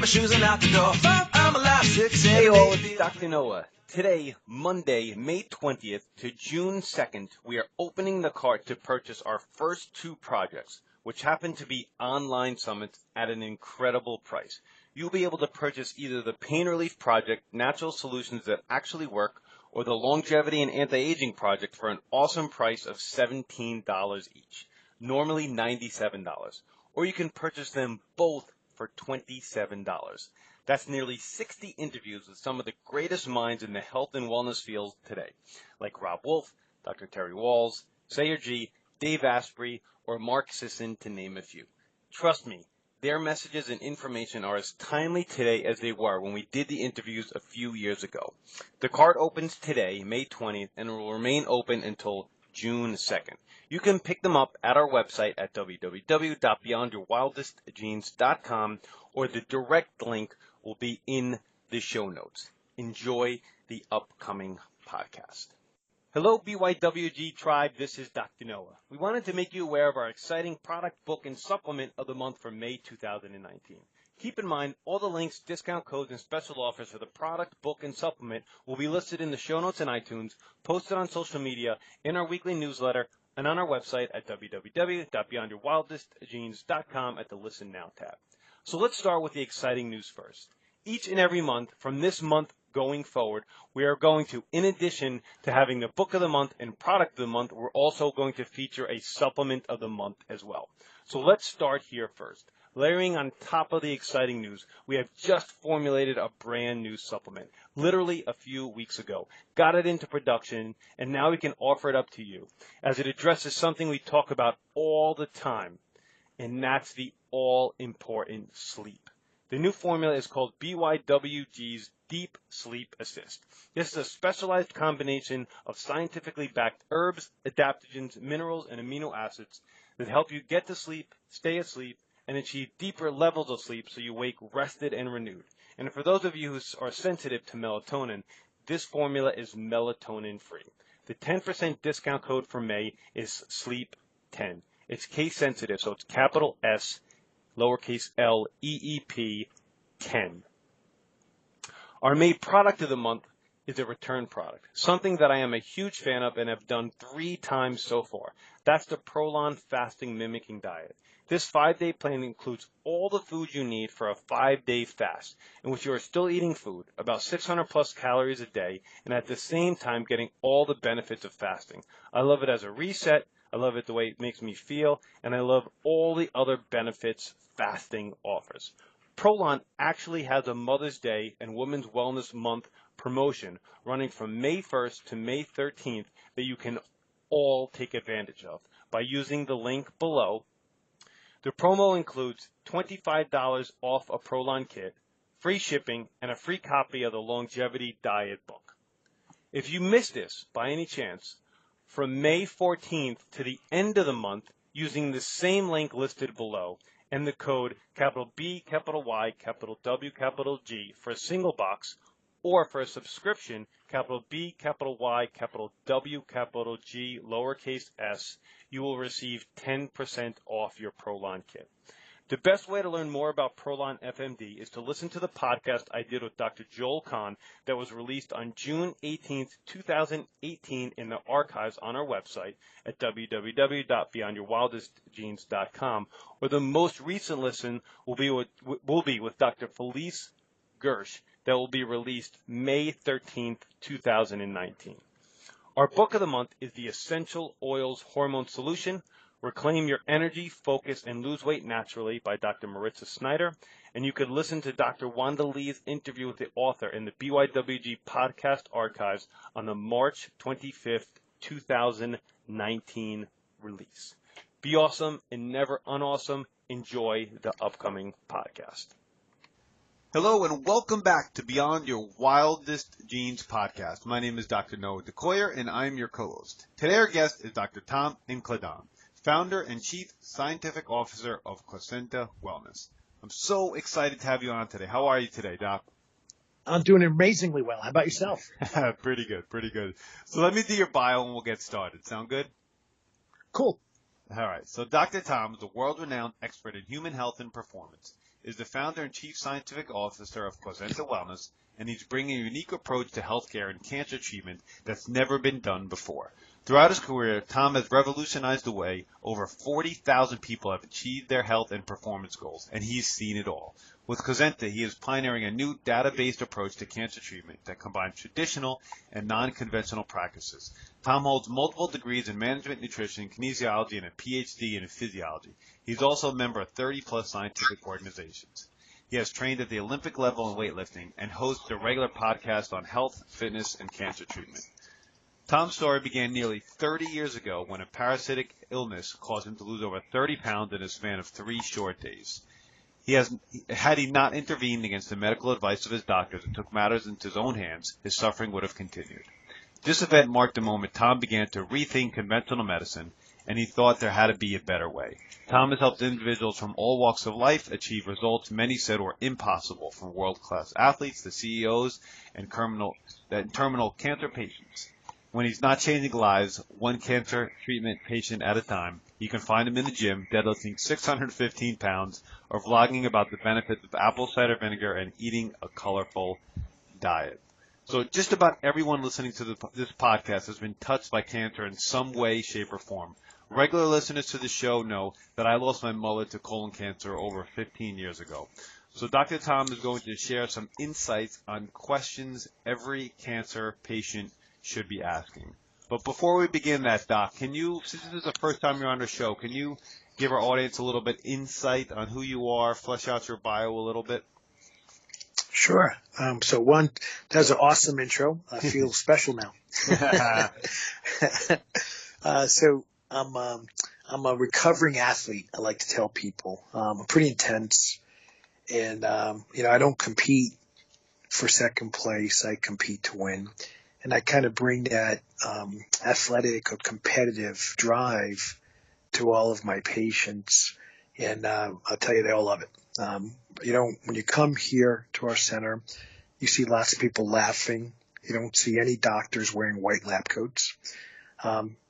my shoes and out the door. 5, I'm alive. 6, 7, Hey all, 8, it's Dr. Noah. Today, Monday, May 20th to June 2nd, we are opening the cart to purchase our first 2 projects, which happen to be online summits at an incredible price. You'll be able to purchase either the Pain Relief Project, Natural Solutions That Actually Work, or the Longevity and Anti-Aging Project for an awesome price of $17 each, normally $97. Or you can purchase them both for $27. That's nearly 60 interviews with some of the greatest minds in the health and wellness field today, like Rob Wolf, Dr. Terry Walls, Sayer G, Dave Asprey, or Mark Sisson, to name a few. Trust me, their messages and information are as timely today as they were when we did the interviews a few years ago. The cart opens today, May 20th, and will remain open until June 2nd. You can pick them up at our website at www.beyondyourwildestgenes.com, or the direct link will be in the show notes. Enjoy the upcoming podcast. Hello, BYWG tribe. This is Dr. Noah. We wanted to make you aware of our exciting product, book, and supplement of the month for May 2019. Keep in mind, all the links, discount codes, and special offers for the product, book, and supplement will be listed in the show notes and iTunes, posted on social media, in our weekly newsletter, and on our website at www.beyondyourwildestgenes.com at the Listen Now tab. So let's start with the exciting news first. Each and every month, from this month going forward, we are going to, in addition to having the book of the month and product of the month, we're also going to feature a supplement of the month as well. So let's start here first. Layering on top of the exciting news, we have just formulated a brand new supplement, literally a few weeks ago. Got it into production, and now we can offer it up to you, as it addresses something we talk about all the time, and that's the all-important sleep. The new formula is called BYWG's Deep Sleep Assist. This is a specialized combination of scientifically backed herbs, adaptogens, minerals, and amino acids that help you get to sleep, stay asleep, and achieve deeper levels of sleep so you wake rested and renewed. And for those of you who are sensitive to melatonin, this formula is melatonin free. The 10% discount code for May is SLEEP10. It's case sensitive, so it's capital S, lowercase l, EEP, 10. Our May product of the month is a return product, something that I am a huge fan of and have done 3 times so far. That's the Prolon Fasting Mimicking Diet. This 5-day plan includes all the foods you need for a 5-day fast, in which you are still eating food, about 600 plus calories a day, and at the same time getting all the benefits of fasting. I love it as a reset, I love it the way it makes me feel, and I love all the other benefits fasting offers. Prolon actually has a Mother's Day and Women's Wellness Month promotion running from May 1st to May 13th that you can all take advantage of by using the link below. The promo includes $25 off a Prolon kit, free shipping, and a free copy of the Longevity Diet book. If you missed this by any chance, from May 14th to the end of the month, using the same link listed below and the code capital B, capital Y, capital W, capital G for a single box, or for a subscription, capital B, capital Y, capital W, capital G, lowercase s, you will receive 10% off your Prolon kit. The best way to learn more about Prolon FMD is to listen to the podcast I did with Dr. Joel Kahn that was released on June 18th, 2018 in the archives on our website at www.beyondyourwildestgenes.com, or the most recent listen will be with Dr. Felice Gersh that will be released May 13th, 2019. Our book of the month is The Essential Oils Hormone Solution, Reclaim Your Energy, Focus, and Lose Weight Naturally by Dr. Maritza Snyder. And you could listen to Dr. Wanda Lee's interview with the author in the BYWG podcast archives on the March 25th, 2019 release. Be awesome and never unawesome. Enjoy the upcoming podcast. Hello and welcome back to Beyond Your Wildest Genes podcast. My name is Dr. Noah DeCoyer and I'm your co-host. Today our guest is Dr. Tom Incledon, founder and chief scientific officer of Causenta Wellness. I'm so excited to have you on today. How are you today, Doc? I'm doing amazingly well. How about yourself? Pretty good, pretty good. So let me do your bio and we'll get started. Sound good? Cool. All right. So Dr. Tom is a world-renowned expert in human health and performance. is the founder and chief scientific officer of Causenta Wellness, and he's bringing a unique approach to healthcare and cancer treatment that's never been done before. Throughout his career, Tom has revolutionized the way over 40,000 people have achieved their health and performance goals, and he's seen it all. With Causenta, he is pioneering a new data-based approach to cancer treatment that combines traditional and non-conventional practices. Tom holds multiple degrees in management, nutrition, kinesiology, and a PhD in physiology. He's also a member of 30-plus scientific organizations. He has trained at the Olympic level in weightlifting and hosts a regular podcast on health, fitness, and cancer treatment. Tom's story began nearly 30 years ago when a parasitic illness caused him to lose over 30 pounds in a span of 3 short days. Had he not intervened against the medical advice of his doctors and took matters into his own hands, his suffering would have continued. This event marked the moment Tom began to rethink conventional medicine, and he thought there had to be a better way. Tom has helped individuals from all walks of life achieve results many said were impossible, from world-class athletes to CEOs and terminal cancer patients. When he's not changing lives, one cancer treatment patient at a time, you can find him in the gym, deadlifting 615 pounds, or vlogging about the benefits of apple cider vinegar and eating a colorful diet. So just about everyone listening to this podcast has been touched by cancer in some way, shape, or form. Regular listeners to the show know that I lost my mother to colon cancer over 15 years ago. So Dr. Tom is going to share some insights on questions cancer patient should be asking. But before we begin that, Doc, since this is the first time you're on the show, can you give our audience a little bit insight on who you are, flesh out your bio a little bit? Sure. That was an awesome intro. I feel special now. I'm a recovering athlete. I like to tell people. I'm pretty intense, and I don't compete for second place. I compete to win. And I kind of bring that athletic or competitive drive to all of my patients. And I'll tell you, they all love it. When you come here to our center, you see lots of people laughing. You don't see any doctors wearing white lab coats.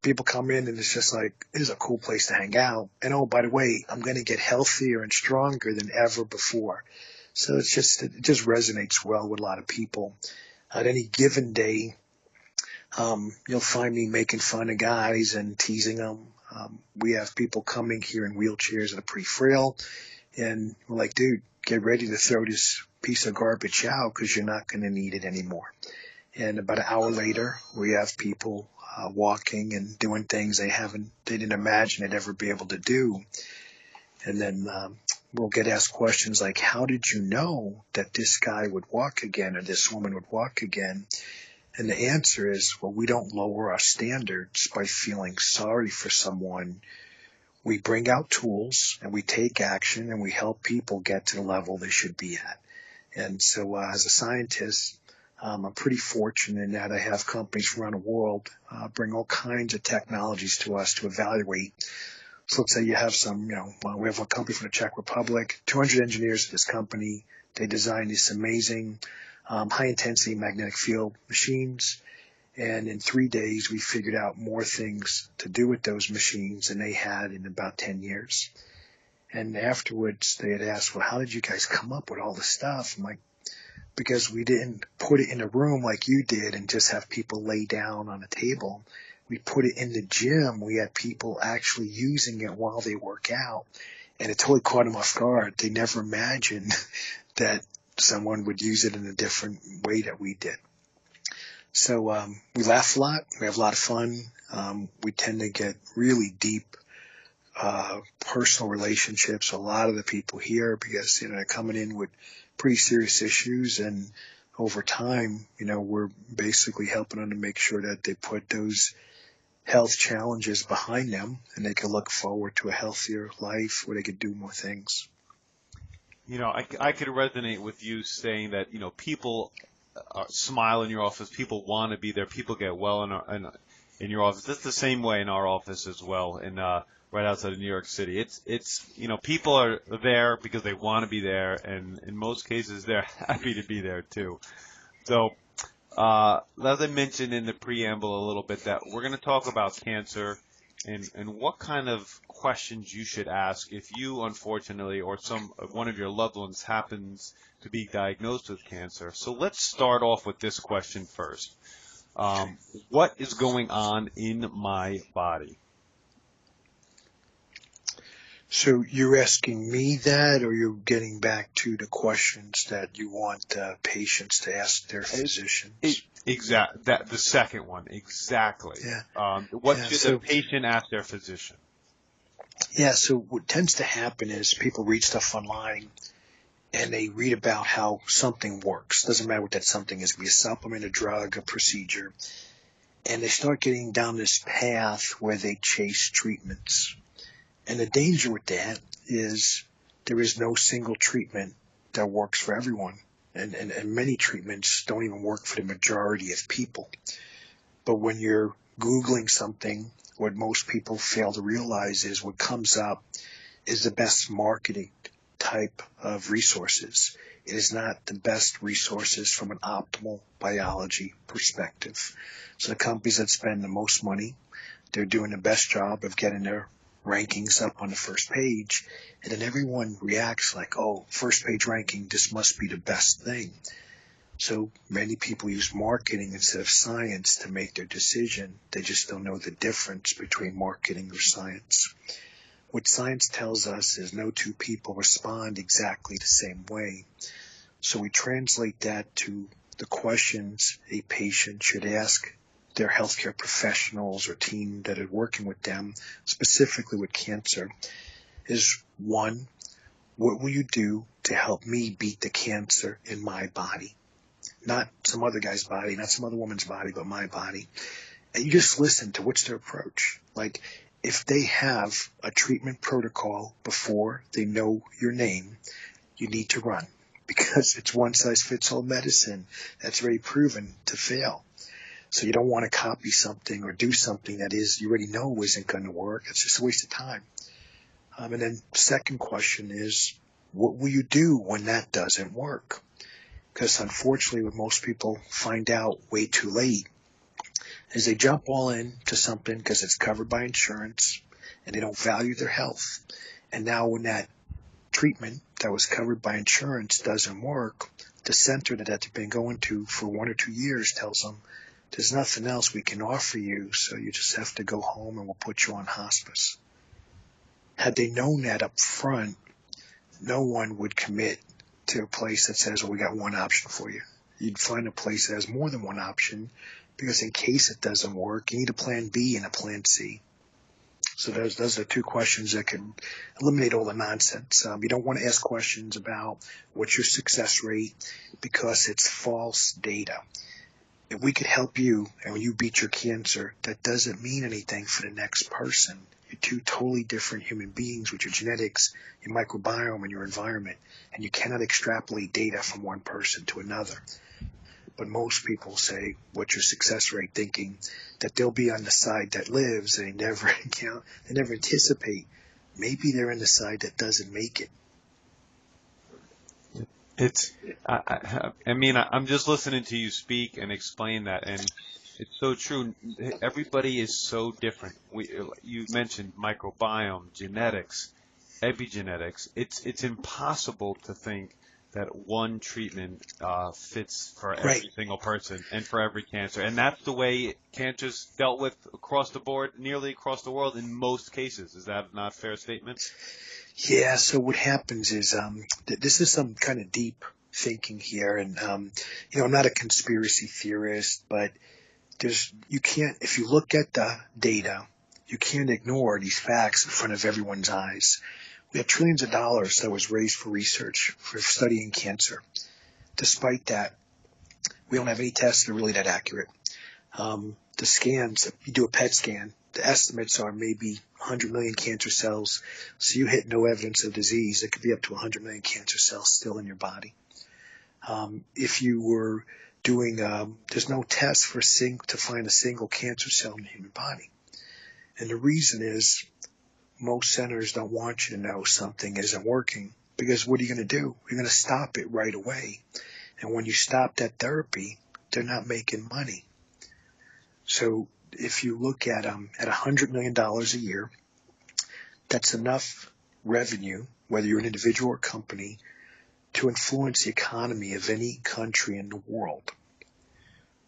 People come in and it's just like, this is a cool place to hang out. And oh, by the way, I'm going to get healthier and stronger than ever before. So it just resonates well with a lot of people. At any given day, you'll find me making fun of guys and teasing them. We have people coming here in wheelchairs that are pretty frail, and we're like, dude, get ready to throw this piece of garbage out because you're not going to need it anymore. And about an hour later, we have people walking and doing things they didn't imagine they'd ever be able to do. And then we'll get asked questions like, how did you know that this guy would walk again or this woman would walk again? And the answer is, well, we don't lower our standards by feeling sorry for someone. We bring out tools and we take action and we help people get to the level they should be at. And so as a scientist, I'm pretty fortunate in that I have companies from around the world bring all kinds of technologies to us to evaluate. So let's say you have we have a company from the Czech Republic, 200 engineers at this company. They designed these amazing high-intensity magnetic field machines, and in 3 days we figured out more things to do with those machines than they had in about 10 years. And afterwards they had asked, well, how did you guys come up with all this stuff? I'm like, because we didn't put it in a room like you did and just have people lay down on a table. We put it in the gym. We had people actually using it while they work out, and it totally caught them off guard. They never imagined that someone would use it in a different way that we did. So we laugh a lot. We have a lot of fun. We tend to get really deep personal relationships. A lot of the people here, because they're coming in with pretty serious issues, and over time, we're basically helping them to make sure that they put those health challenges behind them and they can look forward to a healthier life where they can do more things. I could resonate with you saying that, people smile in your office, people want to be there, people get well in your office. That's the same way in our office as well, right outside of New York City. It's people are there because they want to be there, and in most cases they're happy to be there too. So, as I mentioned in the preamble a little bit, that we're going to talk about cancer and what kind of questions you should ask if you, unfortunately, or one of your loved ones happens to be diagnosed with cancer. So let's start off with this question first. What is going on in my body? So you're asking me that, or you're getting back to the questions that you want patients to ask their physicians? The second one, exactly. Yeah. What Yeah, should the patient ask their physician? Yeah, so what tends to happen is people read stuff online and they read about how something works. Doesn't matter what that something is. It could be a supplement, a drug, a procedure. And they start getting down this path where they chase treatments. And the danger with that is there is no single treatment that works for everyone. And many treatments don't even work for the majority of people. But when you're Googling something, what most people fail to realize is what comes up is the best marketing type of resources. It is not the best resources from an optimal biology perspective. So the companies that spend the most money, they're doing the best job of getting their rankings up on the first page, and then everyone reacts like, oh, first page ranking, this must be the best thing. So many people use marketing instead of science to make their decision. They just don't know the difference between marketing or science. What science tells us is no two people respond exactly the same way. So we translate that to the questions a patient should ask their healthcare professionals or team that are working with them, specifically with cancer, is one, what will you do to help me beat the cancer in my body? Not some other guy's body, not some other woman's body, but my body. And you just listen to what's their approach. Like, if they have a treatment protocol before they know your name, you need to run, because it's one-size-fits-all medicine that's very proven to fail. So you don't want to copy something or do something that you already know isn't going to work. It's just a waste of time. And then second question is, what will you do when that doesn't work? Because unfortunately, what most people find out way too late is they jump all in to something because it's covered by insurance and they don't value their health. And now when that treatment that was covered by insurance doesn't work, the center that they've been going to for 1 or 2 years tells them, there's nothing else we can offer you, so you just have to go home and we'll put you on hospice. Had they known that up front, no one would commit to a place that says, well, we got one option for you. You'd find a place that has more than one option, because in case it doesn't work, you need a plan B and a plan C. So those are two questions that can eliminate all the nonsense. You don't want to ask questions about what's your success rate, because it's false data. If we could help you and when you beat your cancer, that doesn't mean anything for the next person. You're two totally different human beings with your genetics, your microbiome, and your environment, and you cannot extrapolate data from one person to another. But most people say, what's your success rate, thinking that they'll be on the side that lives, and they never anticipate maybe they're on the side that doesn't make it. I'm just listening to you speak and explain that, and it's so true. Everybody is so different. You mentioned microbiome, genetics, epigenetics. It's impossible to think that one treatment fits for every single person and for every cancer. And that's the way cancer's dealt with across the board, nearly across the world in most cases. Is that not a fair statement? Yeah, so what happens is this is some kind of deep thinking here. And, I'm not a conspiracy theorist, but if you look at the data, you can't ignore these facts in front of everyone's eyes. We have trillions of dollars that was raised for research, for studying cancer. Despite that, we don't have any tests that are really that accurate. The scans, you do a PET scan, the estimates are maybe 100 million cancer cells. So you hit no evidence of disease. It could be up to 100 million cancer cells still in your body. If you were doing, there's no test to find a single cancer cell in the human body. And the reason is most centers don't want you to know something isn't working, because what are you going to do? You're going to stop it right away. And when you stop that therapy, they're not making money. So if you look at $100 million a year, that's enough revenue, whether you're an individual or company, to influence the economy of any country in the world.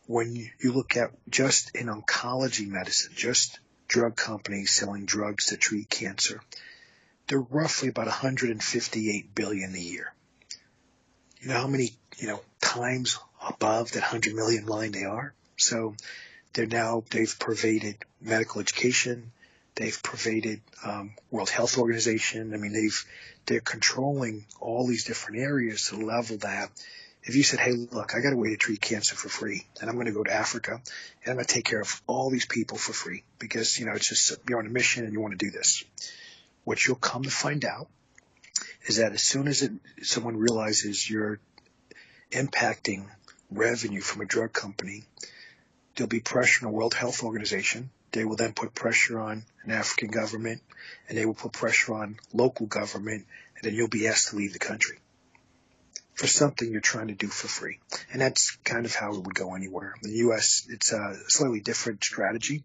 When you look at just in oncology medicine, just drug companies selling drugs to treat cancer, they're roughly about $158 billion a year. You know how many, times above that 100 million line they are? So they've pervaded medical education. They've pervaded World Health Organization. I mean, they're controlling all these different areas to the level that if you said, hey, look, I got a way to treat cancer for free, and I'm going to go to Africa, and I'm going to take care of all these people for free because, it's just you're on a mission and you want to do this. What you'll come to find out is that as soon as someone realizes you're impacting revenue from a drug company, there'll be pressure on the World Health Organization. They will then put pressure on an African government, and they will put pressure on local government, and then you'll be asked to leave the country for something you're trying to do for free. And that's kind of how it would go anywhere. In the U.S., it's a slightly different strategy.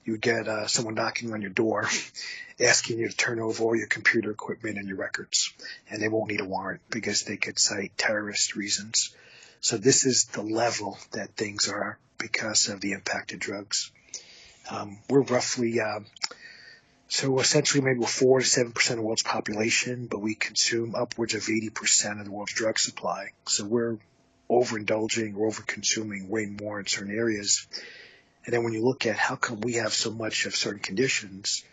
You would get someone knocking on your door asking you to turn over all your computer equipment and your records, and they won't need a warrant because they could cite terrorist reasons. So this is the level that things are because of the impact of drugs. We're roughly, so essentially maybe we're 4 to 7% of the world's population, but we consume upwards of 80% of the world's drug supply. So we're overindulging or overconsuming way more in certain areas. And then when you look at how come we have so much of certain conditions,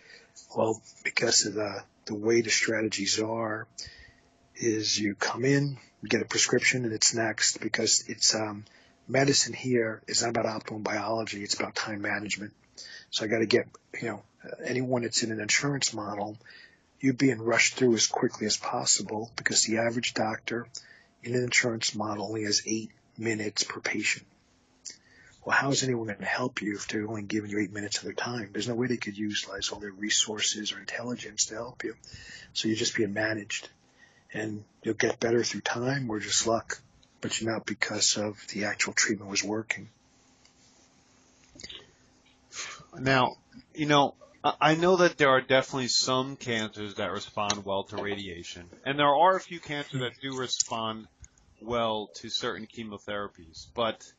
well, because of the way the strategies are, is you come in, you get a prescription, and it's next because it's medicine here is not about optimal biology, it's about time management. So I got to get, anyone that's in an insurance model, you're being rushed through as quickly as possible because the average doctor in an insurance model only has 8 minutes per patient. Well, how is anyone going to help you if they're only giving you 8 minutes of their time? There's no way they could utilize all their resources or intelligence to help you. So you're just being managed. And you'll get better through time or just luck, but not because of the actual treatment was working. Now, I know that there are definitely some cancers that respond well to radiation, and there are a few cancers that do respond well to certain chemotherapies. But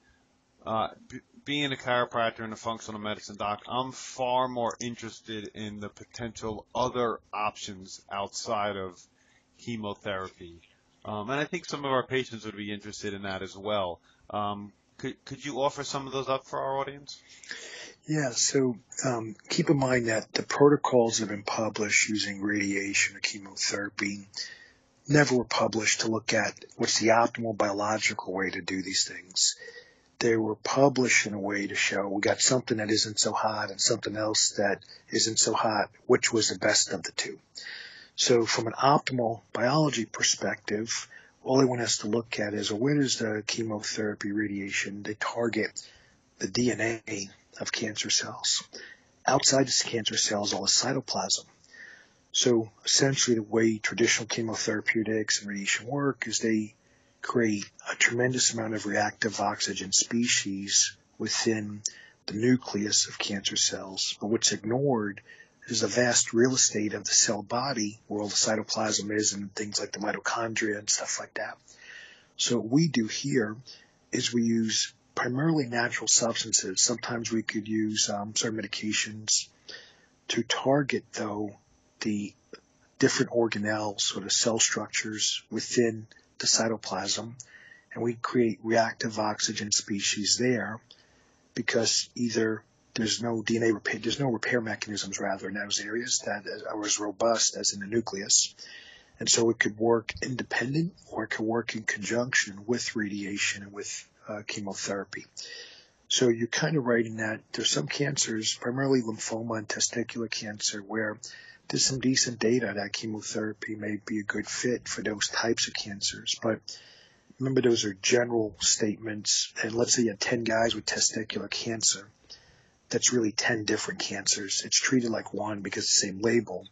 being a chiropractor and a functional medicine doc, I'm far more interested in the potential other options outside of chemotherapy. And I think some of our patients would be interested in that as well. Could you offer some of those up for our audience? Yeah, so keep in mind that the protocols that have been published using radiation or chemotherapy never were published to look at what's the optimal biological way to do these things. They were published in a way to show we got something that isn't so hot and something else that isn't so hot, which was the best of the two. So from an optimal biology perspective, all they want us to look at is, well, where does the chemotherapy radiation, they target the DNA of cancer cells. Outside the cancer cells, all the cytoplasm. So essentially the way traditional chemotherapeutics and radiation work is they create a tremendous amount of reactive oxygen species within the nucleus of cancer cells. But what's ignored is the vast real estate of the cell body where all the cytoplasm is and things like the mitochondria and stuff like that. So what we do here is we use primarily natural substances. Sometimes we could use certain medications to target, though, the different organelles or the cell structures within the cytoplasm, and we create reactive oxygen species there because either there's no DNA repair, there's no repair mechanisms rather in those areas that are as robust as in the nucleus. And so it could work independent or it could work in conjunction with radiation and with chemotherapy. So you're kind of right in that there's some cancers, primarily lymphoma and testicular cancer, where there's some decent data that chemotherapy may be a good fit for those types of cancers. But remember, those are general statements. And let's say you had 10 guys with testicular cancer. That's really 10 different cancers. It's treated like one because it's the same label.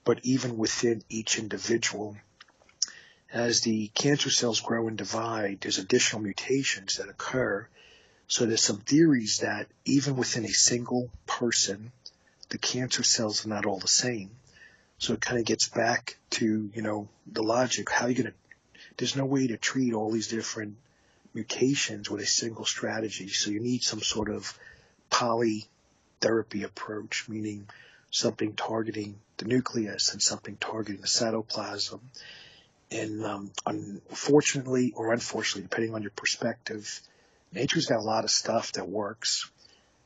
But even within each individual, as the cancer cells grow and divide, there's additional mutations that occur So there's some theories that even within a single person, the cancer cells are not all the same. So it kind of gets back to, the logic. There's no way to treat all these different mutations with a single strategy. So you need some sort of polytherapy approach, meaning something targeting the nucleus and something targeting the cytoplasm. And unfortunately or unfortunately, depending on your perspective, nature's got a lot of stuff that works.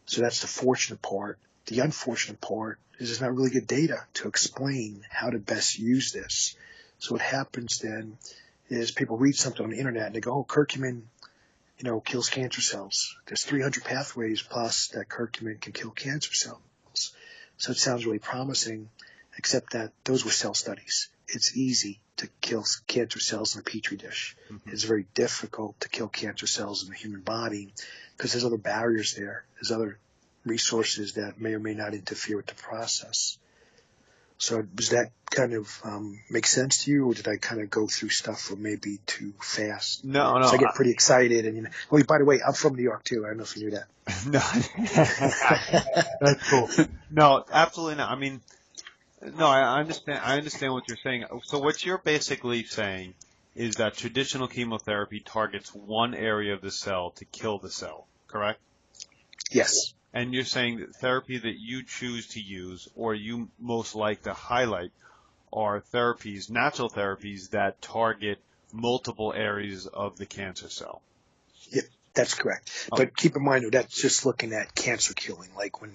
So that's the fortunate part. The unfortunate part is there's not really good data to explain how to best use this. So what happens then is people read something on the internet and they go, oh, curcumin, kills cancer cells. There's 300 pathways plus that curcumin can kill cancer cells. So it sounds really promising, except that those were cell studies. It's easy to kill cancer cells in a petri dish. Mm-hmm. It's very difficult to kill cancer cells in the human body because there's other barriers there. There's other resources that may or may not interfere with the process. So does that kind of make sense to you, or did I kind of go through stuff maybe too fast? No. So I get pretty excited, and Oh, by the way, I'm from New York too. I don't know if you knew that. No, that's cool. No, absolutely not. I mean, no, I understand. I understand what you're saying. So what you're basically saying is that traditional chemotherapy targets one area of the cell to kill the cell, correct? Yes. And you're saying that therapy that you choose to use or you most like to highlight are therapies, natural therapies that target multiple areas of the cancer cell. Yep, that's correct. Oh. But keep in mind, that's just looking at cancer killing. Like when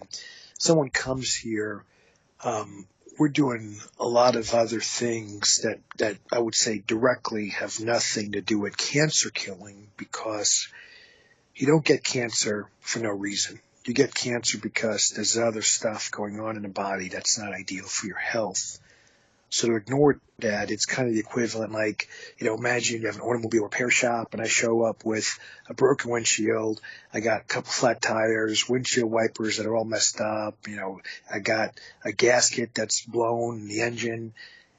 someone comes here, we're doing a lot of other things that I would say directly have nothing to do with cancer killing, because you don't get cancer for no reason. You get cancer because there's other stuff going on in the body that's not ideal for your health. So to ignore that, it's kind of the equivalent, like, imagine you have an automobile repair shop and I show up with a broken windshield. I got a couple flat tires, windshield wipers that are all messed up. I got a gasket that's blown in the engine.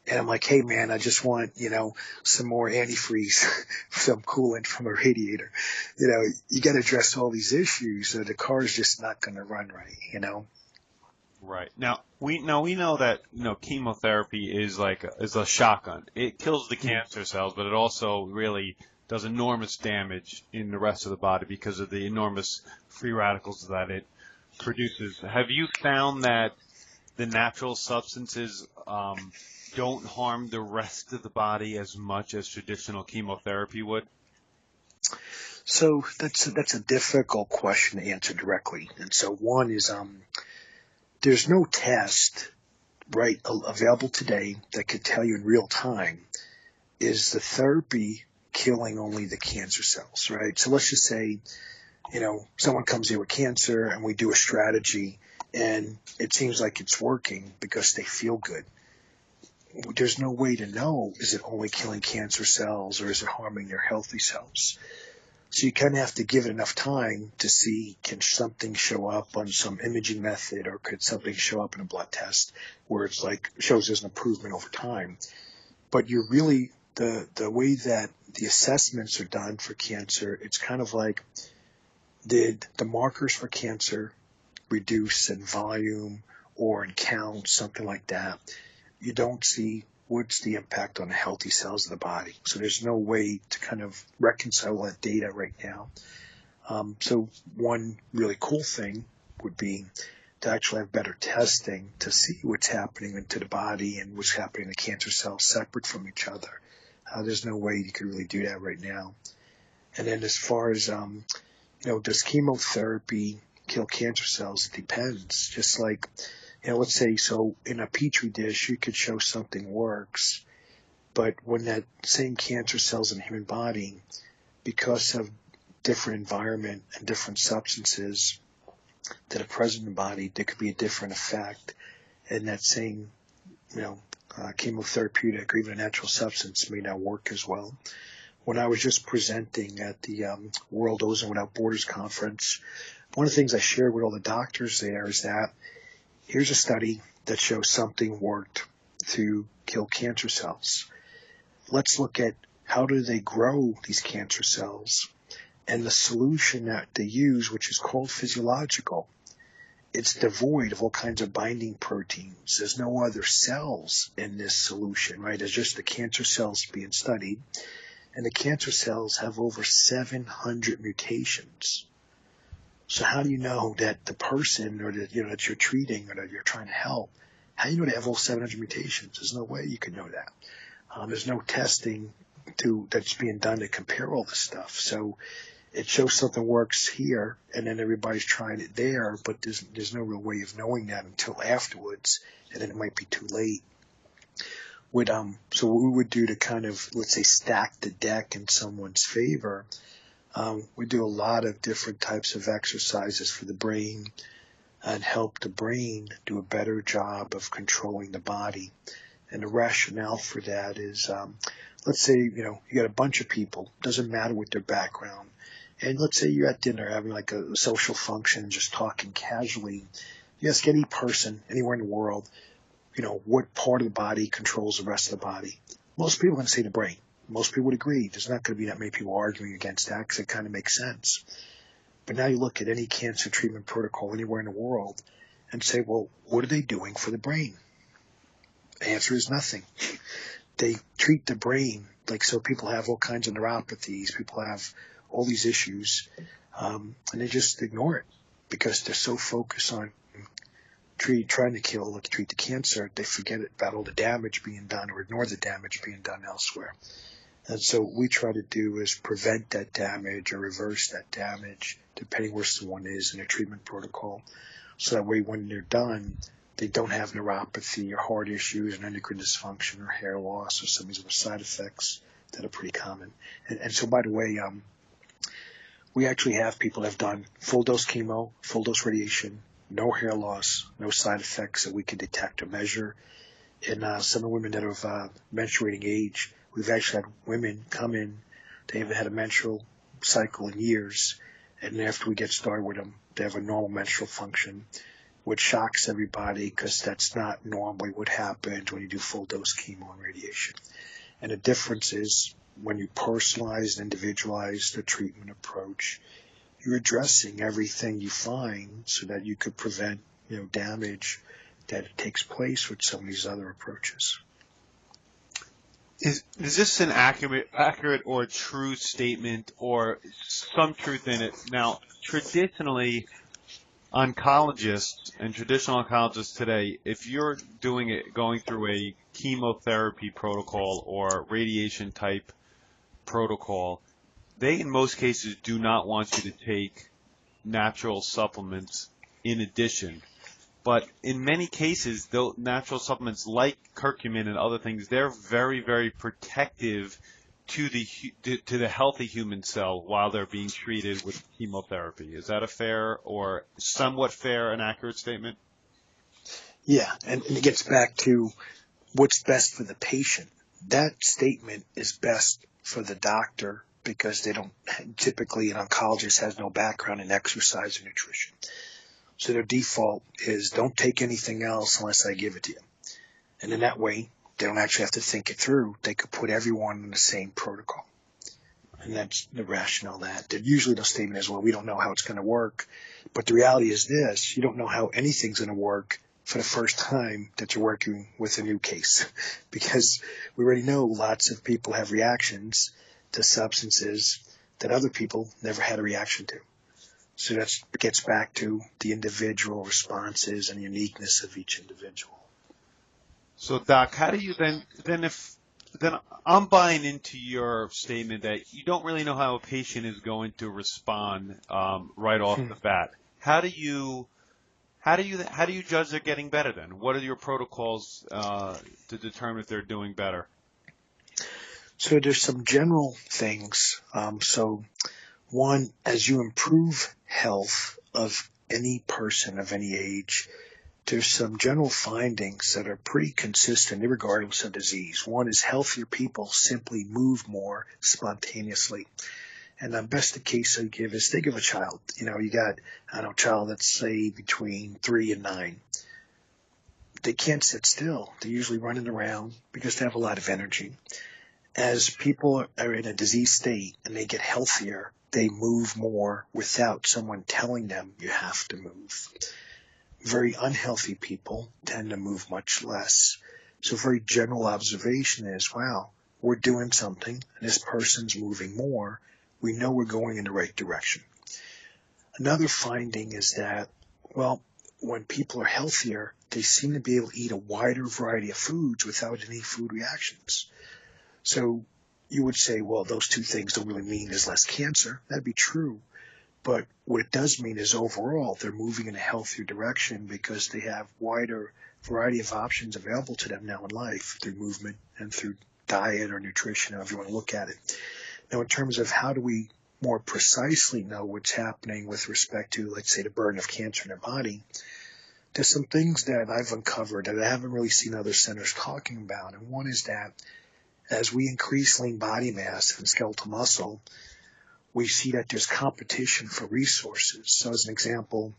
And I'm like, hey, man, I just want, some more antifreeze, some coolant from a radiator. You got to address all these issues, or the car's just not going to run right, Right. Now we know that chemotherapy is a shotgun. It kills the cancer cells, but it also really does enormous damage in the rest of the body because of the enormous free radicals that it produces. Have you found that the natural substances don't harm the rest of the body as much as traditional chemotherapy would? So that's a difficult question to answer directly. And so one is there's no test available today that could tell you in real time, is the therapy killing only the cancer cells, right? So let's just say, someone comes in with cancer and we do a strategy and it seems like it's working because they feel good. There's no way to know, is it only killing cancer cells or is it harming their healthy cells? So you kind of have to give it enough time to see, can something show up on some imaging method, or could something show up in a blood test where it's shows there's an improvement over time. But you're really, the way that the assessments are done for cancer, it's kind of like, did the markers for cancer reduce in volume or in count, something like that. You don't see what's the impact on the healthy cells of the body. So there's no way to kind of reconcile that data right now. So one really cool thing would be to actually have better testing to see what's happening into the body and what's happening in the cancer cells separate from each other. There's no way you could really do that right now. And then as far as, does chemotherapy kill cancer cells? It depends. Just like, let's say, so in a petri dish, you could show something works, but when that same cancer cells in the human body, because of different environment and different substances that are present in the body, there could be a different effect, and that same, chemotherapeutic or even a natural substance may not work as well. When I was just presenting at the World Ozone Without Borders conference, one of the things I shared with all the doctors there is that here's a study that shows something worked to kill cancer cells. Let's look at how do they grow these cancer cells And the solution that they use, which is called physiological, it's devoid of all kinds of binding proteins. There's no other cells in this solution, right? There's just the cancer cells being studied. And the cancer cells have over 700 mutations. So how do you know that the person or that that you're treating or that you're trying to help, how do you know they have all 700 mutations? There's no way you can know that. There's no testing that's being done to compare all this stuff. So it shows something works here, and then everybody's trying it there, but there's no real way of knowing that until afterwards, and then it might be too late. So what we would do to kind of, let's say, stack the deck in someone's favor, we do a lot of different types of exercises for the brain and help the brain do a better job of controlling the body. And the rationale for that is, let's say, you got a bunch of people, doesn't matter what their background, and let's say you're at dinner having like a social function, just talking casually. You ask any person anywhere in the world, what part of the body controls the rest of the body. Most people are going to say the brain. Most people would agree. There's not going to be that many people arguing against that because it kind of makes sense. But now you look at any cancer treatment protocol anywhere in the world and say, well, what are they doing for the brain? The answer is nothing. They treat the brain so people have all kinds of neuropathies. People have all these issues, and they just ignore it because they're so focused on trying to treat the cancer, they forget about all the damage being done or ignore the damage being done elsewhere. And so what we try to do is prevent that damage or reverse that damage, depending where someone is in a treatment protocol. So that way when they're done, they don't have neuropathy or heart issues and endocrine dysfunction or hair loss or some of these other side effects that are pretty common. And so, by the way, we actually have people that have done full-dose chemo, full-dose radiation, no hair loss, no side effects that we can detect or measure. And some of the women that are of menstruating age, we've actually had women come in, they haven't had a menstrual cycle in years, and after we get started with them, they have a normal menstrual function, which shocks everybody because that's not normally what happens when you do full-dose chemo and radiation. And the difference is when you personalize and individualize the treatment approach, you're addressing everything you find so that you could prevent, damage that takes place with some of these other approaches. Is this an accurate or true statement or some truth in it? Now, traditionally, oncologists and traditional oncologists today, if you're going through a chemotherapy protocol or radiation type protocol, they in most cases do not want you to take natural supplements in addition. But in many cases, those natural supplements like curcumin and other things, they're very, very protective to the healthy human cell while they're being treated with chemotherapy. Is that a fair or somewhat fair and accurate statement? Yeah, and it gets back to what's best for the patient. That statement is best for the doctor because they don't typically, an oncologist has no background in exercise or nutrition. So their default is don't take anything else unless I give it to you. And in that way, they don't actually have to think it through. They could put everyone in the same protocol. And that's the rationale that usually the statement is, well, we don't know how it's going to work. But the reality is this, you don't know how anything's going to work for the first time that you're working with a new case. Because we already know lots of people have reactions to substances that other people never had a reaction to. So that gets back to the individual responses and uniqueness of each individual. So, Doc, how do you then I'm buying into your statement that you don't really know how a patient is going to respond right off the bat. How do you judge they're getting better then? What are your protocols to determine if they're doing better? So there's some general things. So one, as you improve health of any person of any age, there's some general findings that are pretty consistent regardless of disease. One is healthier people simply move more spontaneously. And the best case I give is think of a child. You got a child that's say between 3 and 9. They can't sit still. They're usually running around because they have a lot of energy. As people are in a disease state and they get healthier, they move more without someone telling them you have to move. Very unhealthy people tend to move much less. So a very general observation is, wow, we're doing something, and this person's moving more. We know we're going in the right direction. Another finding is that, well, when people are healthier, they seem to be able to eat a wider variety of foods without any food reactions. So you would say, well, those two things don't really mean there's less cancer. That'd be true. But what it does mean is overall they're moving in a healthier direction because they have wider variety of options available to them now in life through movement and through diet or nutrition, however you want to look at it. Now, in terms of how do we more precisely know what's happening with respect to, let's say, the burden of cancer in their body, there's some things that I've uncovered that I haven't really seen other centers talking about. And one is that as we increase lean body mass and skeletal muscle, we see that there's competition for resources. So as an example,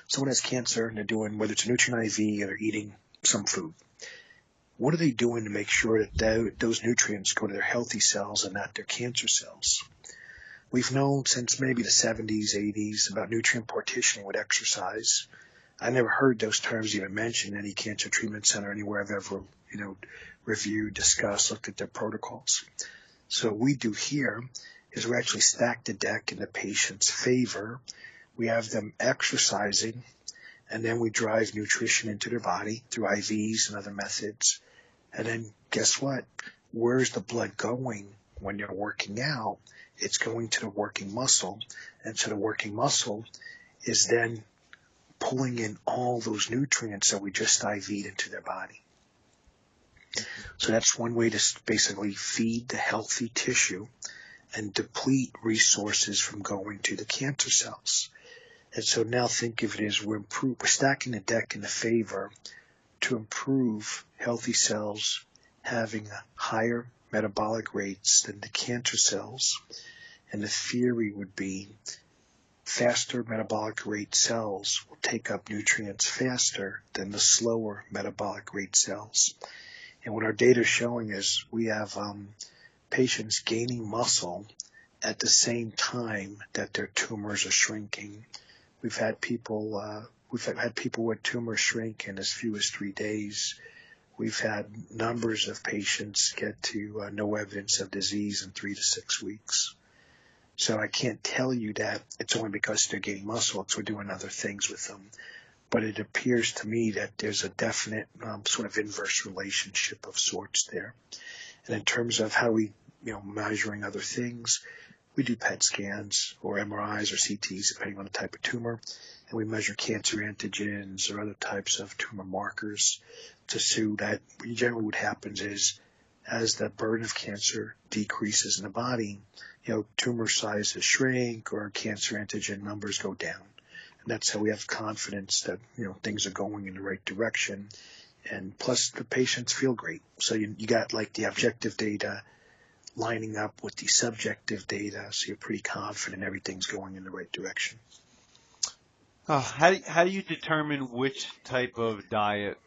someone has cancer and they're doing, whether it's a nutrient IV or they're eating some food, what are they doing to make sure that those nutrients go to their healthy cells and not their cancer cells? We've known since maybe the 70s, 80s about nutrient partitioning with exercise. I never heard those terms even mentioned in any cancer treatment center anywhere I've ever, reviewed, discussed, looked at their protocols. So what we do here is we actually stack the deck in the patient's favor. We have them exercising, and then we drive nutrition into their body through IVs and other methods. And then guess what? Where's the blood going when you're working out? It's going to the working muscle. And so the working muscle is then pulling in all those nutrients that we just IV'd into their body. So that's one way to basically feed the healthy tissue and deplete resources from going to the cancer cells. And so now think of it as we're stacking the deck in the favor to improve healthy cells having higher metabolic rates than the cancer cells. And the theory would be faster metabolic rate cells will take up nutrients faster than the slower metabolic rate cells. And what our data is showing is we have patients gaining muscle at the same time that their tumors are shrinking. We've had people with tumors shrink in as few as 3 days. We've had numbers of patients get to no evidence of disease in 3 to 6 weeks. So I can't tell you that it's only because they're gaining muscle, because we're doing other things with them. But it appears to me that there's a definite sort of inverse relationship of sorts there. And in terms of how we, measuring other things, we do PET scans or MRIs or CTs, depending on the type of tumor, and we measure cancer antigens or other types of tumor markers to see that generally what happens is as the burden of cancer decreases in the body, tumor sizes shrink or cancer antigen numbers go down. And that's how we have confidence that, things are going in the right direction. And plus the patients feel great. So you got like the objective data lining up with the subjective data. So you're pretty confident everything's going in the right direction. How do you determine which type of diet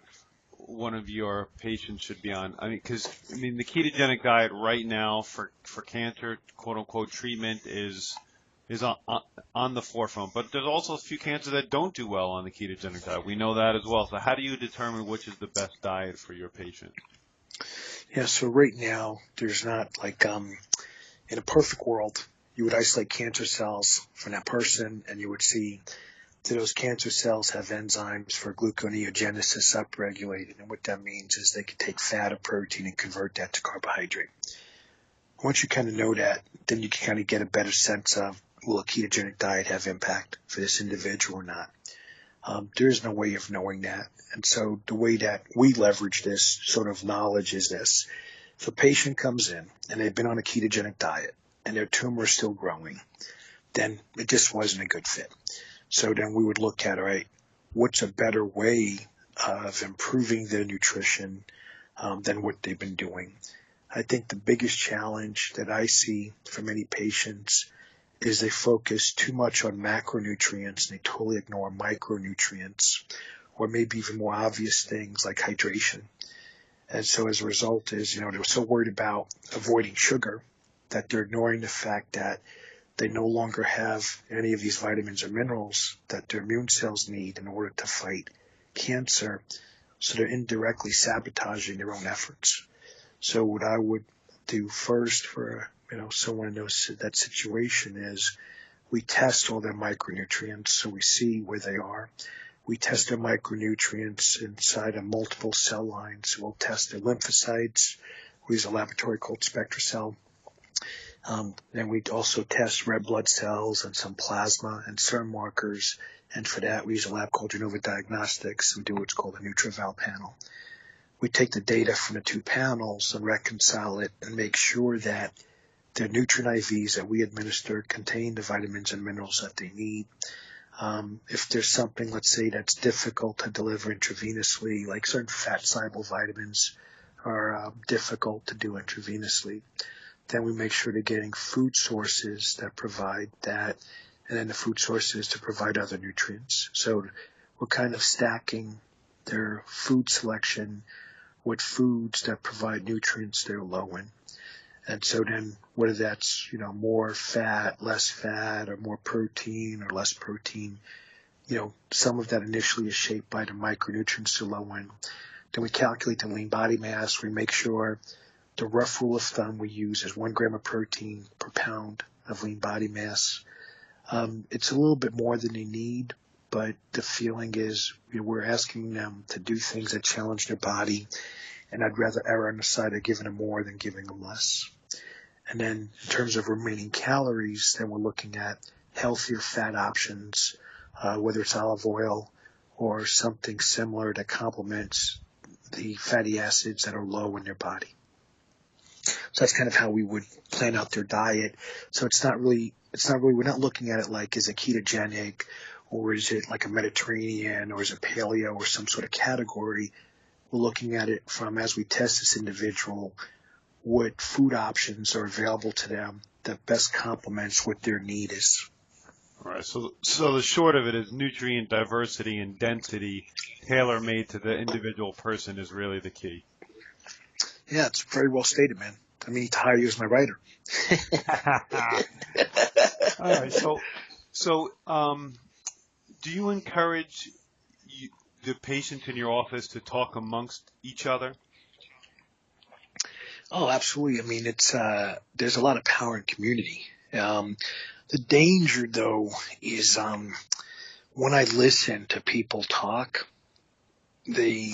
one of your patients should be on? The ketogenic diet right now for cancer, quote unquote, treatment is on the forefront, but there's also a few cancers that don't do well on the ketogenic diet. We know that as well. So how do you determine which is the best diet for your patient? Yeah, so right now there's not in a perfect world, you would isolate cancer cells from that person and you would see that those cancer cells have enzymes for gluconeogenesis upregulated. And what that means is they can take fat or protein and convert that to carbohydrate. Once you kind of know that, then you can kind of get a better sense of, will a ketogenic diet have impact for this individual or not? There's no way of knowing that. And so the way that we leverage this sort of knowledge is this. If a patient comes in and they've been on a ketogenic diet and their tumor is still growing, then it just wasn't a good fit. So then we would look at, all right, what's a better way of improving their nutrition than what they've been doing? I think the biggest challenge that I see for many patients is they focus too much on macronutrients and they totally ignore micronutrients, or maybe even more obvious things like hydration. And so as a result is, they're so worried about avoiding sugar that they're ignoring the fact that they no longer have any of these vitamins or minerals that their immune cells need in order to fight cancer. So they're indirectly sabotaging their own efforts. So what I would do first for someone in that situation is we test all their micronutrients, so we see where they are. We test their micronutrients inside of multiple cell lines. We'll test their lymphocytes. We use a laboratory called SpectraCell. Then we also test red blood cells and some plasma and serum markers. And for that, we use a lab called Genova Diagnostics and do what's called a NutriVal panel. We take the data from the two panels and reconcile it and make sure that the nutrient IVs that we administer contain the vitamins and minerals that they need. If there's something, let's say, that's difficult to deliver intravenously, like certain fat-soluble vitamins are difficult to do intravenously, then we make sure they're getting food sources that provide that, and then the food sources to provide other nutrients. So we're kind of stacking their food selection with foods that provide nutrients they're low in. And so then whether that's, more fat, less fat, or more protein or less protein, some of that initially is shaped by the micronutrients they're low in. Then we calculate the lean body mass. We make sure the rough rule of thumb we use is 1 gram of protein per pound of lean body mass. It's a little bit more than they need, but the feeling is we're asking them to do things that challenge their body, and I'd rather err on the side of giving them more than giving them less. And then in terms of remaining calories, then we're looking at healthier fat options, whether it's olive oil or something similar that complements the fatty acids that are low in their body. So that's kind of how we would plan out their diet. So it's not really, we're not looking at it like, is it ketogenic, or is it like a Mediterranean, or is it paleo, or some sort of category. We're looking at it from, as we test this individual, what food options are available to them that best complements what their need is. All right. So the short of it is nutrient diversity and density tailor-made to the individual person is really the key. Yeah, it's very well stated, man. I need to hire you as my writer. All right. So do you encourage the patients in your office to talk amongst each other? Oh, absolutely. I mean, it's there's a lot of power in community. The danger, though, is when I listen to people talk, they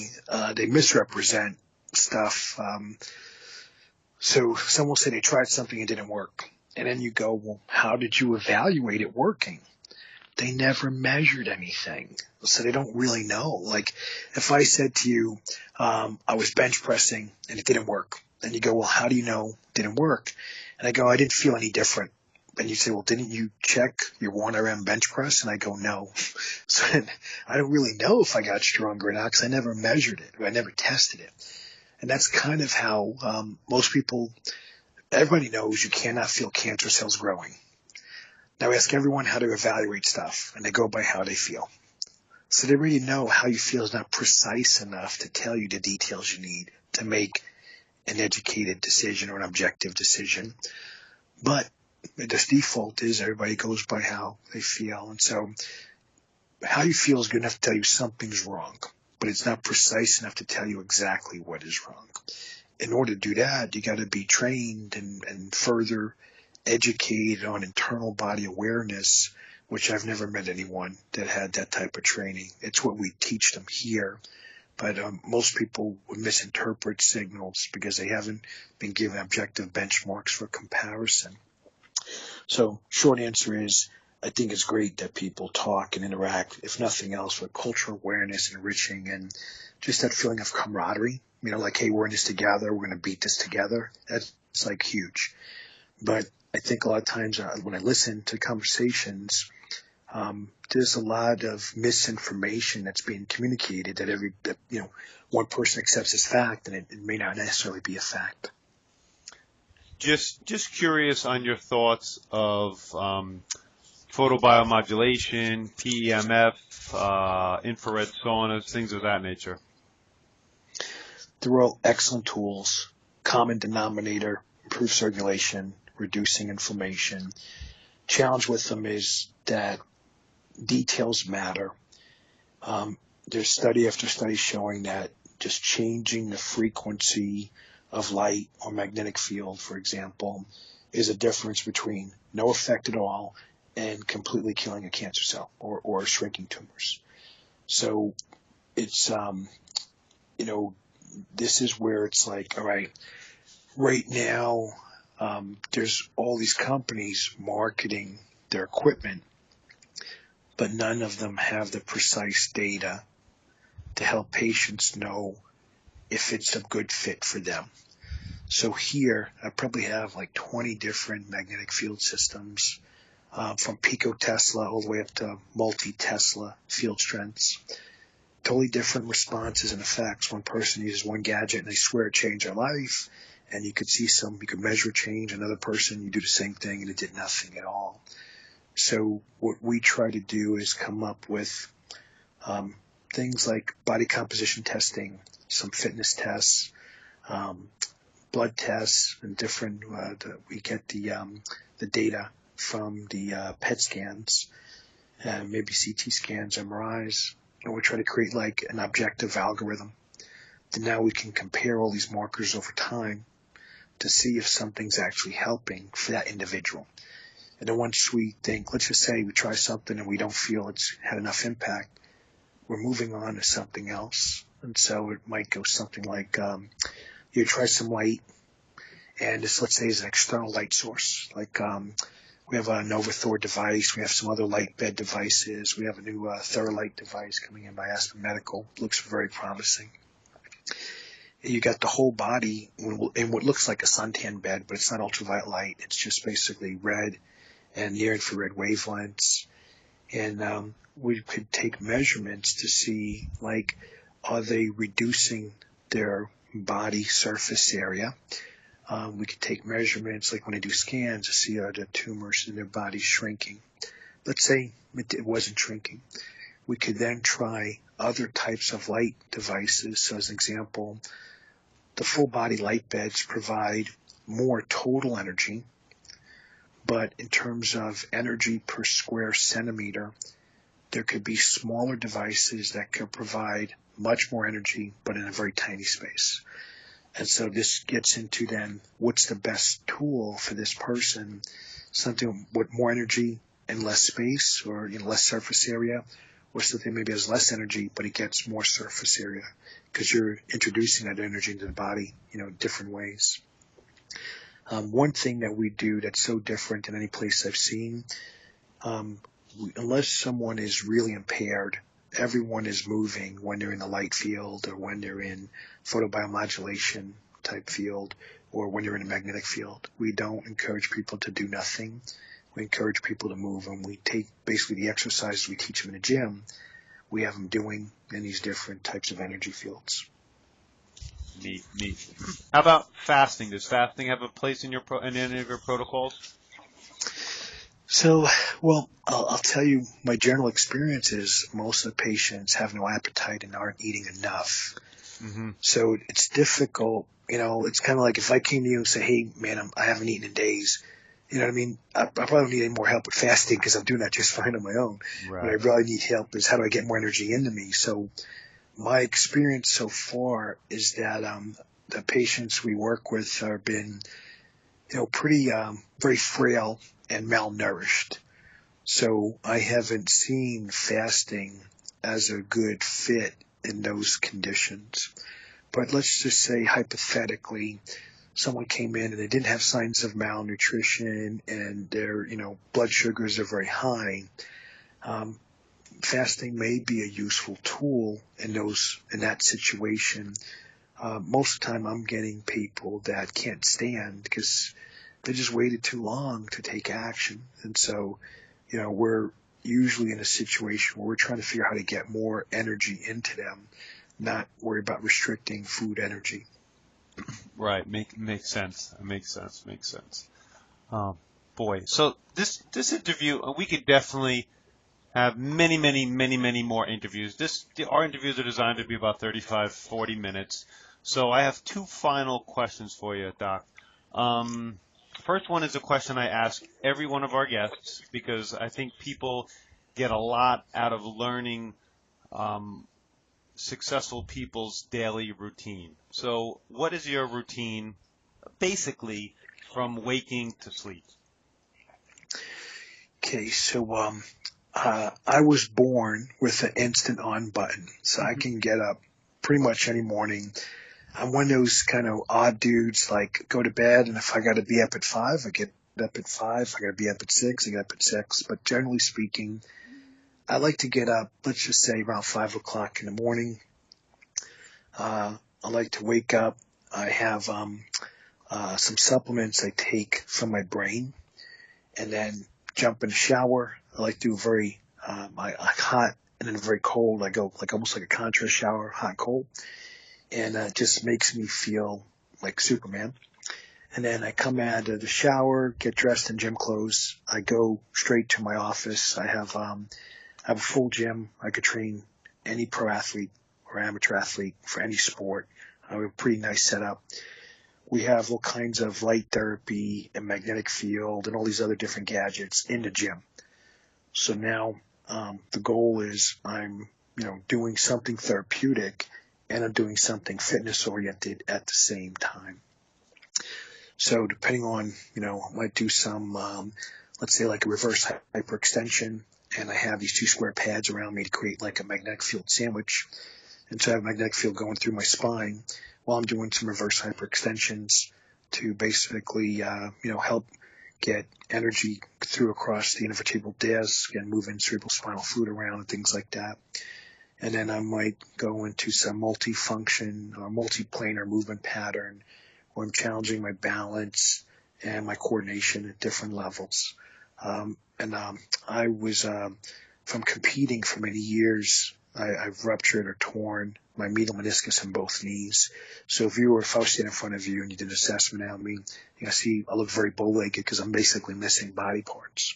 misrepresent stuff. So someone will say they tried something and it didn't work. And then you go, well, how did you evaluate it working? They never measured anything. So they don't really know. Like if I said to you, I was bench pressing and it didn't work. And you go, well, how do you know it didn't work? And I go, I didn't feel any different. And you say, well, didn't you check your 1RM bench press? And I go, no. So I don't really know if I got stronger or not because I never measured it. Or I never tested it. And that's kind of how most people, everybody knows you cannot feel cancer cells growing. Now I ask everyone how to evaluate stuff, and they go by how they feel. So they already know how you feel is not precise enough to tell you the details you need to make an educated decision or an objective decision. But the default is everybody goes by how they feel. And so how you feel is good enough to tell you something's wrong, but it's not precise enough to tell you exactly what is wrong. In order to do that, you got to be trained and further educated on internal body awareness, which I've never met anyone that had that type of training. It's what we teach them here. But most people would misinterpret signals because they haven't been given objective benchmarks for comparison. So short answer is, I think it's great that people talk and interact, if nothing else, with cultural awareness and enriching and just that feeling of camaraderie. Like, hey, we're in this together. We're going to beat this together. That's like huge. But I think a lot of times when I listen to conversations, there's a lot of misinformation that's being communicated that one person accepts as fact, and it may not necessarily be a fact. Just curious on your thoughts of photobiomodulation, PEMF, infrared saunas, things of that nature. They're all excellent tools. Common denominator: improve circulation, reducing inflammation. challenge with them is that details matter. There's study after study showing that just changing the frequency of light or magnetic field, for example, is a difference between no effect at all and completely killing a cancer cell or shrinking tumors. So it's, this is where it's like, all right now, there's all these companies marketing their equipment, but none of them have the precise data to help patients know if it's a good fit for them. So here, I probably have like 20 different magnetic field systems, from picotesla all the way up to multi-Tesla field strengths. Totally different responses and effects. One person uses one gadget and they swear it changed their life, and you could measure change. Another person, you do the same thing and it did nothing at all. So what we try to do is come up with things like body composition testing, some fitness tests, blood tests, and different. We get the data from the PET scans, maybe CT scans, MRIs, and we try to create like an objective algorithm. And now we can compare all these markers over time to see if something's actually helping for that individual. And then once we think, let's just say we try something and we don't feel it's had enough impact, we're moving on to something else. And so it might go something like, you try some light, and this, let's say, is an external light source. Like we have a Novathor device, we have some other light bed devices, we have a new Theralite device coming in by Aspen Medical. Looks very promising. You got the whole body in what looks like a suntan bed, but it's not ultraviolet light. It's just basically red and near infrared wavelengths. And we could take measurements to see, like, are they reducing their body surface area? We could take measurements, like when they do scans, to see are the tumors in their body shrinking. Let's say it wasn't shrinking. We could then try other types of light devices. So as an example, the full body light beds provide more total energy, but in terms of energy per square centimeter, there could be smaller devices that could provide much more energy, but in a very tiny space. And so this gets into then what's the best tool for this person, something with more energy and less space, or less surface area, or something maybe has less energy but it gets more surface area because you're introducing that energy into the body, different ways. One thing that we do that's so different than any place I've seen, unless someone is really impaired, everyone is moving when they're in the light field or when they're in photobiomodulation type field or when they're in a magnetic field. We don't encourage people to do nothing. We encourage people to move, and we take basically the exercises we teach them in the gym, we have them doing in these different types of energy fields. Neat. How about fasting? Does fasting have a place in any of your protocols? So, well, I'll tell you, my general experience is most of the patients have no appetite and aren't eating enough. Mm-hmm. So it's difficult. It's kind of like if I came to you and say, hey, man, I haven't eaten in days. You know what I mean? I probably don't need any more help with fasting because I'm doing that just fine on my own. Right. What I really need help is how do I get more energy into me? So my experience so far is that the patients we work with have been, pretty very frail and malnourished. So I haven't seen fasting as a good fit in those conditions. But let's just say hypothetically, someone came in and they didn't have signs of malnutrition and their, blood sugars are very high. Fasting may be a useful tool in that situation. Most of the time I'm getting people that can't stand because they just waited too long to take action. And so, we're usually in a situation where we're trying to figure out how to get more energy into them, not worry about restricting food energy. Right. Makes sense. Boy. So this interview, we could definitely have many more interviews. Our interviews are designed to be about 35, 40 minutes. So I have two final questions for you, Doc. First one is a question I ask every one of our guests because I think people get a lot out of learning successful people's daily routine. So what is your routine basically from waking to sleep? Okay, so I was born with an instant on button, so I can get up pretty much any morning. I'm one of those kind of odd dudes, like go to bed, and if I got to be up at 5, I get up at 5. If I got to be up at 6, I get up at 6. But generally speaking, I like to get up, let's just say around 5 o'clock in the morning. I like to wake up. I have some supplements I take from my brain, and then jump in the shower. I like to do very hot and then very cold. I go like almost like a contrast shower, hot and cold, and it just makes me feel like Superman. And then I come out of the shower, get dressed in gym clothes. I go straight to my office. I have a full gym. I could train any pro athlete or amateur athlete for any sport. I have a pretty nice setup. We have all kinds of light therapy and magnetic field and all these other different gadgets in the gym. So now the goal is I'm doing something therapeutic and I'm doing something fitness oriented at the same time. So depending on, I might do some, let's say like a reverse hyperextension, and I have these 2 square pads around me to create like a magnetic field sandwich. And so I have magnetic field going through my spine while I'm doing some reverse hyperextensions to basically, help get energy through across the intervertebral disc and moving cerebral spinal fluid around and things like that. And then I might go into some multifunction or multiplanar movement pattern where I'm challenging my balance and my coordination at different levels. I was, from competing for many years, I've ruptured or torn my medial meniscus in both knees. So if I was standing in front of you and you did an assessment on me, I see I look very bow-legged because I'm basically missing body parts.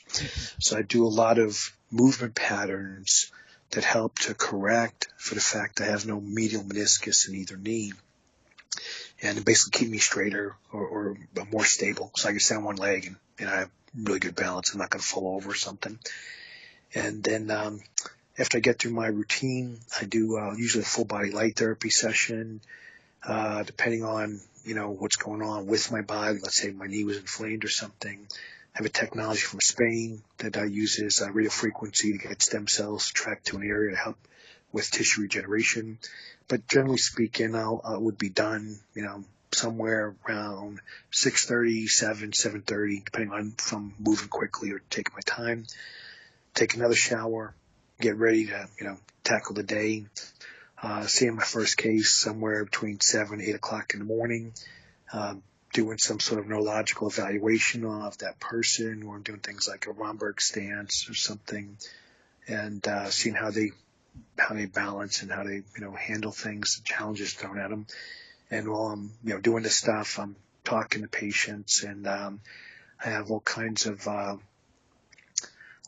So I do a lot of movement patterns that help to correct for the fact I have no medial meniscus in either knee, and basically keep me straighter or more stable. So I can stand on one leg and I have really good balance. I'm not going to fall over or something. And then after I get through my routine, I do usually a full body light therapy session, depending on, what's going on with my body. Let's say my knee was inflamed or something. I have a technology from Spain that uses radio frequency to get stem cells tracked to an area to help with tissue regeneration. But generally speaking, I would be done, somewhere around 6:30, 7:30, depending on if I'm moving quickly or taking my time. Take another shower, get ready to, tackle the day. Seeing my first case somewhere between 7 and 8 o'clock in the morning. Doing some sort of neurological evaluation of that person, or doing things like a Romberg stance or something, and seeing how they balance and how they handle things, challenges thrown at them. And while I'm doing this stuff, I'm talking to patients, and I have all kinds of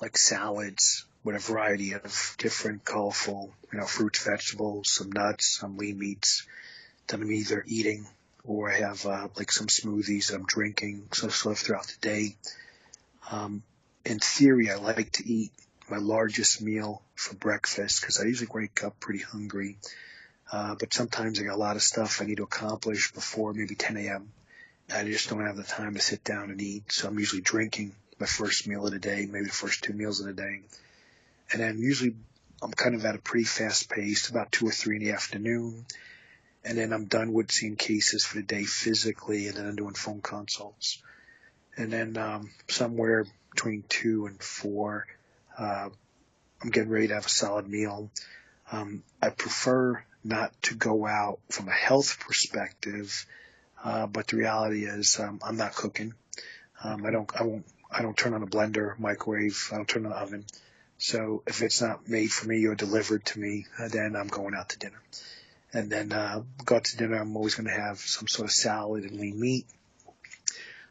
like salads with a variety of different colorful fruits, vegetables, some nuts, some lean meats that I'm either eating, or I have like some smoothies that I'm drinking, so throughout the day. In theory, I like to eat my largest meal for breakfast because I usually wake up pretty hungry. But sometimes I got a lot of stuff I need to accomplish before maybe 10 a.m. I just don't have the time to sit down and eat. So I'm usually drinking my first meal of the day, maybe the first 2 meals of the day. And then usually I'm kind of at a pretty fast pace, about 2 or 3 in the afternoon. And then I'm done with seeing cases for the day physically, and then I'm doing phone consults. And then somewhere between 2 and 4, I'm getting ready to have a solid meal. I prefer not to go out from a health perspective, but the reality is I'm not cooking. I don't turn on a blender, microwave. I don't turn on the oven. So if it's not made for me or delivered to me, then I'm going out to dinner. And then go out to dinner, I'm always going to have some sort of salad and lean meat.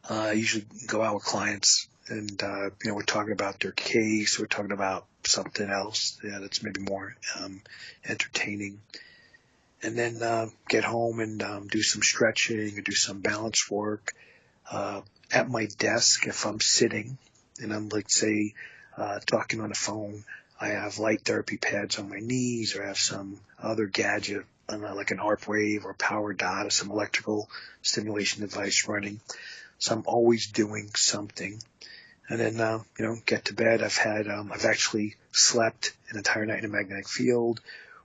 I usually go out with clients, and we're talking about their case, we're talking about something else that's maybe more entertaining. And then get home and do some stretching or do some balance work. at my desk, if I'm sitting and I'm, like, say, talking on the phone, I have light therapy pads on my knees, or I have some other gadget, like an ARP wave or power dot or some electrical stimulation device running. So I'm always doing something. And then, get to bed. I've actually slept an entire night in a magnetic field,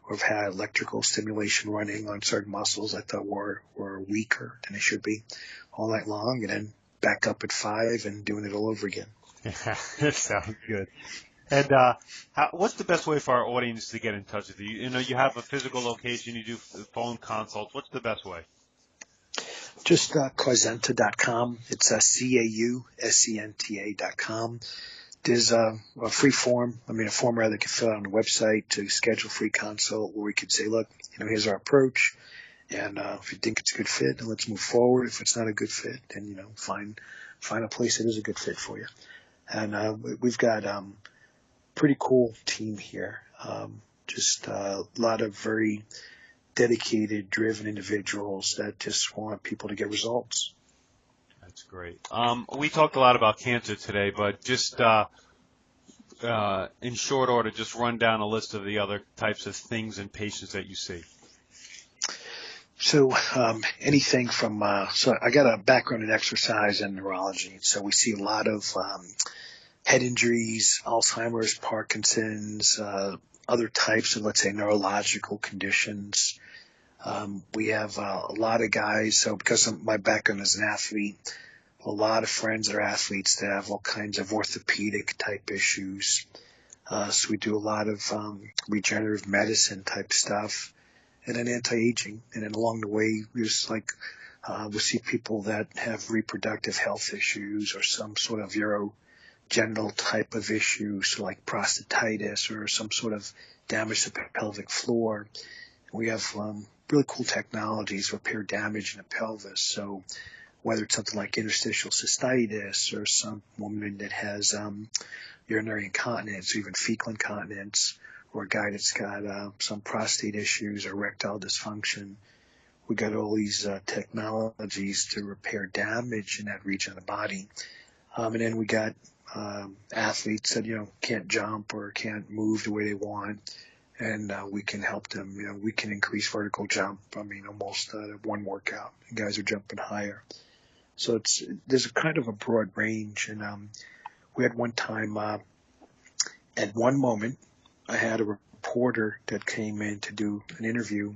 or I've had electrical stimulation running on certain muscles I thought were weaker than they should be all night long, and then back up at 5 and doing it all over again. Yeah, that sounds good. And what's the best way for our audience to get in touch with you? You have a physical location, you do phone consults. What's the best way? Just Causenta.com. It's CAUSENTA.com. There's a free form, a form rather, you can fill out on the website to schedule a free consult, where we could say, look, here's our approach, and if you think it's a good fit, then let's move forward. If it's not a good fit, then, find a place that is a good fit for you. And we've got pretty cool team here. Just a lot of very dedicated, driven individuals that just want people to get results. That's great. We talked a lot about cancer today, but just in short order, just run down a list of the other types of things and patients that you see. So anything from so I got a background in exercise and neurology, so we see a lot of head injuries, Alzheimer's, Parkinson's, other types of, let's say, neurological conditions. We have a lot of guys, so because of my background as an athlete, a lot of friends that are athletes that have all kinds of orthopedic type issues. So we do a lot of regenerative medicine type stuff, and then anti-aging. And then along the way, we just we see people that have reproductive health issues or some sort of urogenital type of issues, like prostatitis or some sort of damage to the pelvic floor. We have really cool technologies to repair damage in the pelvis. So whether it's something like interstitial cystitis, or some woman that has urinary incontinence, or even fecal incontinence, or a guy that's got some prostate issues or erectile dysfunction, we got all these technologies to repair damage in that region of the body. And then we got athletes that can't jump or can't move the way they want, and we can help them. We can increase vertical jump. Almost one workout, and guys are jumping higher. So there's a kind of a broad range. And we had one time, at one moment, I had a reporter that came in to do an interview,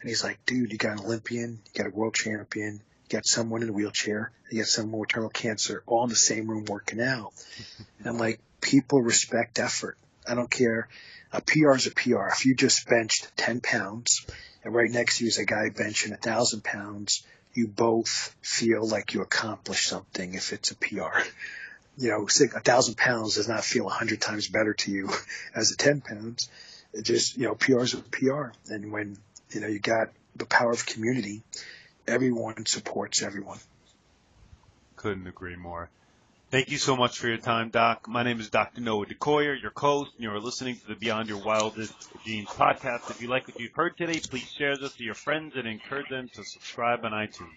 and he's like, dude, you got an Olympian, you got a world champion, you got someone in a wheelchair, you got someone with terminal cancer, all in the same room working out. And I'm like, people respect effort. I don't care. A PR is a PR. If you just benched 10 pounds and right next to you is a guy benching 1,000 pounds, you both feel like you accomplished something if it's a PR. 1,000 pounds does not feel 100 times better to you as a 10 pounds. It just, PR is a PR. And when, you got the power of community, everyone supports everyone. Couldn't agree more. Thank you so much for your time, Doc. My name is Dr. Noah DeCoyer, your host, and you're listening to the Beyond Your Wildest Genes podcast. If you like what you've heard today, please share this with your friends and encourage them to subscribe on iTunes.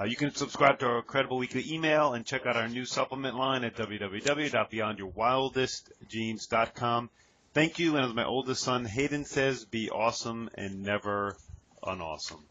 You can subscribe to our incredible weekly email and check out our new supplement line at www.beyondyourwildestgenes.com. Thank you, and as my oldest son Hayden says, be awesome and never unawesome.